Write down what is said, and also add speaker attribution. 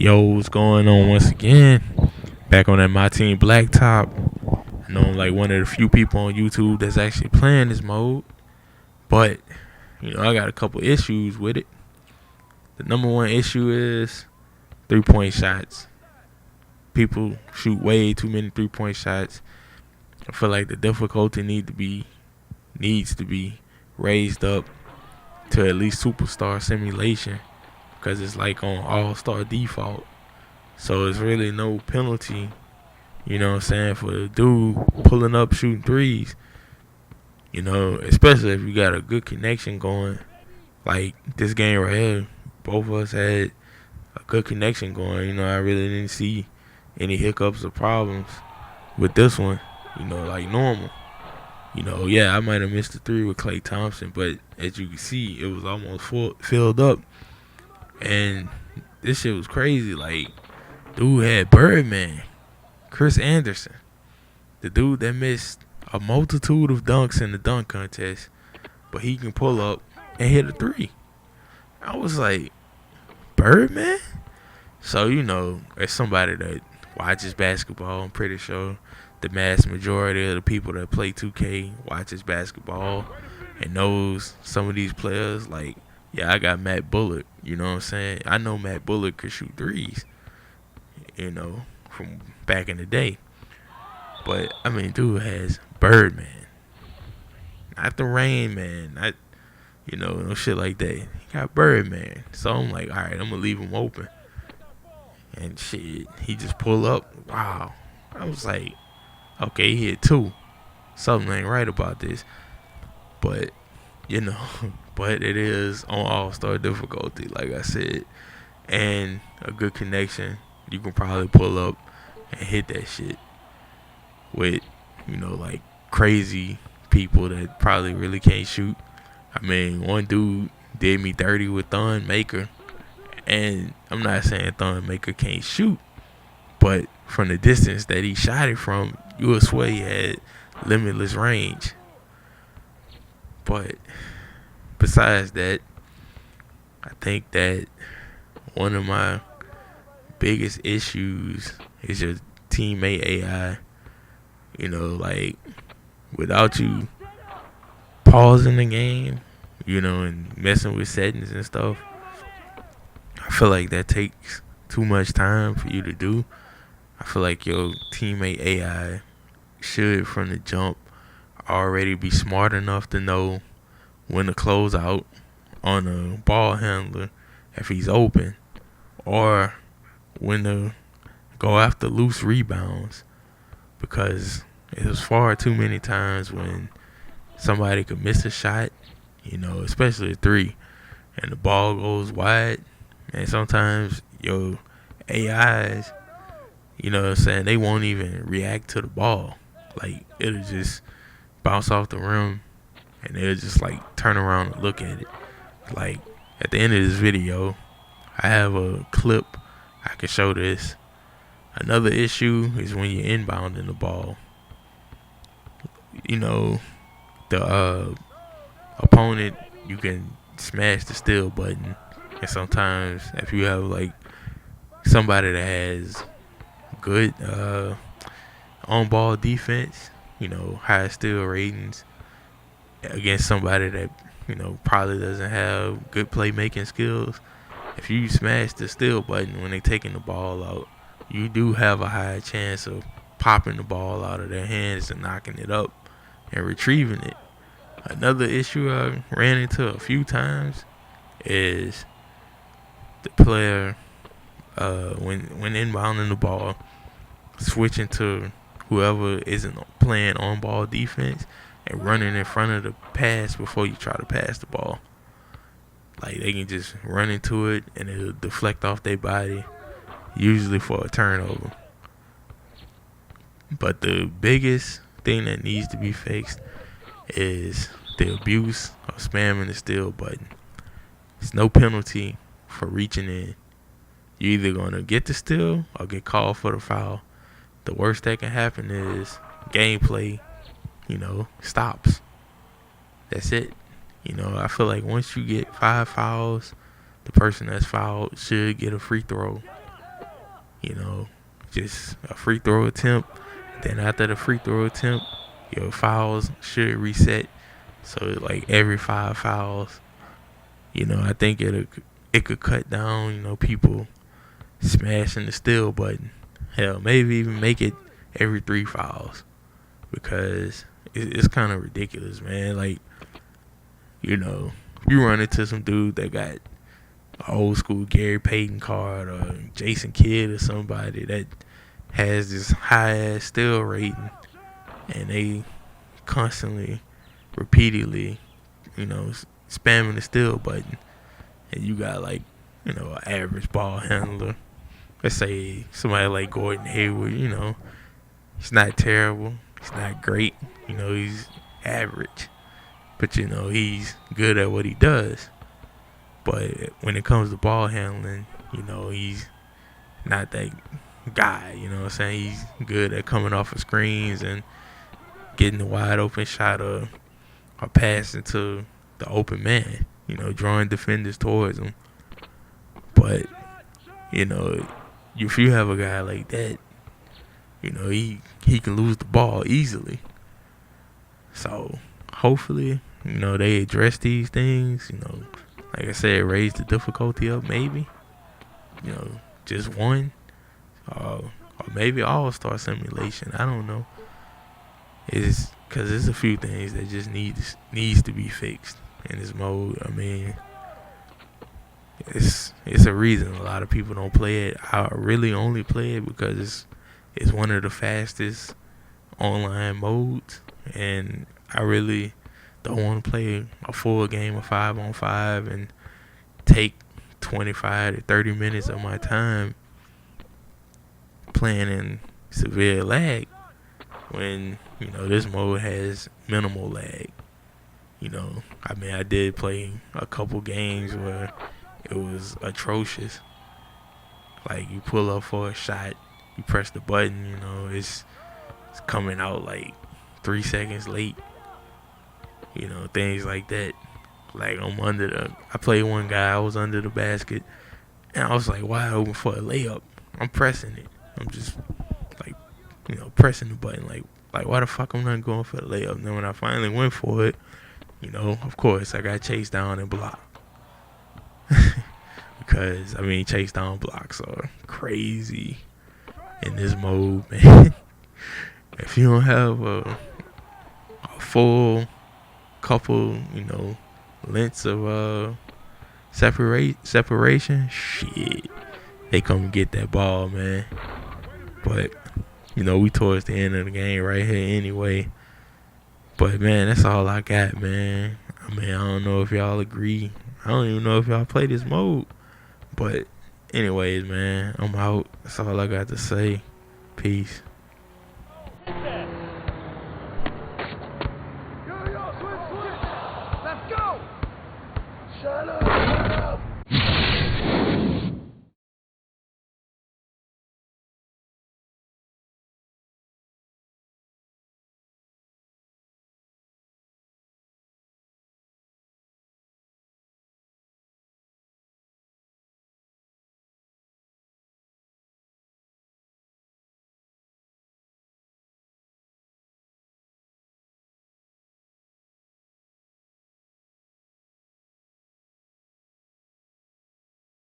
Speaker 1: Yo, what's going on once again? Back on that MyTeam Blacktop. I know I'm like one of the few people on YouTube that's actually playing this mode. But, I got a couple issues with it. The number one issue is 3-point shots. People shoot way too many 3-point shots. I feel like the difficulty needs to be raised up to at least superstar simulation, because it's like on all-star default. So it's really no penalty, for the dude pulling up shooting threes. Especially if you got a good connection going. Like this game right here, both of us had a good connection going. I really didn't see any hiccups or problems with this one, like normal. I might have missed the three with Klay Thompson, but as you can see, it was almost filled up. And this shit was crazy. Like, dude had Birdman, Chris Anderson, the dude that missed a multitude of dunks in the dunk contest, but he can pull up and hit a three. I was like, Birdman? So, as somebody that watches basketball, I'm pretty sure the mass majority of the people that play 2K watches basketball and knows some of these players. Like, yeah, I got Matt Bullock, you know what I'm saying? I know Matt Bullock could shoot threes, from back in the day. But, dude has Birdman. Not the Rain Man. Not, no shit like that. He got Birdman. So I'm like, all right, I'm going to leave him open. And shit, he just pull up. Wow. I was like, okay, he hit two. Something ain't right about this. But, but it is on all-star difficulty, like I said. And a good connection. You can probably pull up and hit that shit with, like crazy people that probably really can't shoot. One dude did me dirty with Thon Maker. And I'm not saying Thon Maker can't shoot, but from the distance that he shot it from, you would swear he had limitless range. But besides that, I think that one of my biggest issues is your teammate AI. Like without you pausing the game, and messing with settings and stuff, I feel like that takes too much time for you to do. I feel like your teammate AI should, from the jump, already be smart enough to know when to close out on a ball handler if he's open, or when to go after loose rebounds, because it was far too many times when somebody could miss a shot, especially a three, and the ball goes wide, and sometimes your AIs, they won't even react to the ball. Like, it'll just bounce off the rim, and they'll just, like, turn around and look at it. Like, at the end of this video, I have a clip I can show this. Another issue is when you're inbounding the ball. The opponent, you can smash the steal button. And sometimes if you have, like, somebody that has good on-ball defense, high steal ratings, against somebody that, probably doesn't have good playmaking skills, if you smash the steal button when they're taking the ball out, you do have a high chance of popping the ball out of their hands and knocking it up and retrieving it. Another issue I ran into a few times is the player, when inbounding the ball, switching to whoever isn't playing on-ball defense and running in front of the pass before you try to pass the ball. Like, they can just run into it and it'll deflect off their body, usually for a turnover. But the biggest thing that needs to be fixed is the abuse of spamming the steal button. It's no penalty for reaching in. You're either going to get the steal or get called for the foul. The worst that can happen is gameplay, stops. That's it. I feel like once you get 5 fouls, the person that's fouled should get a free throw. you know, just a free throw attempt. Then after the free throw attempt, your fouls should reset. So like every 5 fouls, I think it could cut down, people smashing the steal button. Hell, maybe even make it every 3 fouls, because it's kind of ridiculous, man. Like, you run into some dude that got an old school Gary Payton card or Jason Kidd or somebody that has this high ass steal rating, and they constantly, repeatedly, spamming the steal button, and you got like, an average ball handler. Let's say somebody like Gordon Hayward, he's not terrible, he's not great, he's average, but he's good at what he does. But when it comes to ball handling, he's not that guy. You know what I'm saying? He's good at coming off of screens and getting the wide open shot or passing to the open man. Drawing defenders towards him. But if you have a guy like that, he can lose the ball easily. So hopefully, they address these things. Like I said, raise the difficulty up maybe. Just one. Or maybe all-star simulation. I don't know. It's because there's a few things that just needs to be fixed in this mode. I mean, it's a reason a lot of people don't play it. I really only play it because it's one of the fastest online modes, and I really don't want to play a full game of 5-on-5 and take 25 to 30 minutes of my time playing in severe lag when this mode has minimal lag. I mean, I did play a couple games where it was atrocious. Like, you pull up for a shot, you press the button, it's coming out like 3 seconds late. Things like that. Like, I played one guy, I was under the basket, and I was like wide open for a layup. I'm pressing it. I'm just like, pressing the button. Like why the fuck I'm not going for the layup? And then when I finally went for it, of course, I got chased down and blocked. Because, chase down blocks are crazy in this mode, man. If you don't have a full couple, lengths of separation, shit, they come and get that ball, man. But, we towards the end of the game right here anyway. But, man, that's all I got, man. I don't know if y'all agree. I don't even know if y'all play this mode. But anyways, man, I'm out. That's all I got to say. Peace.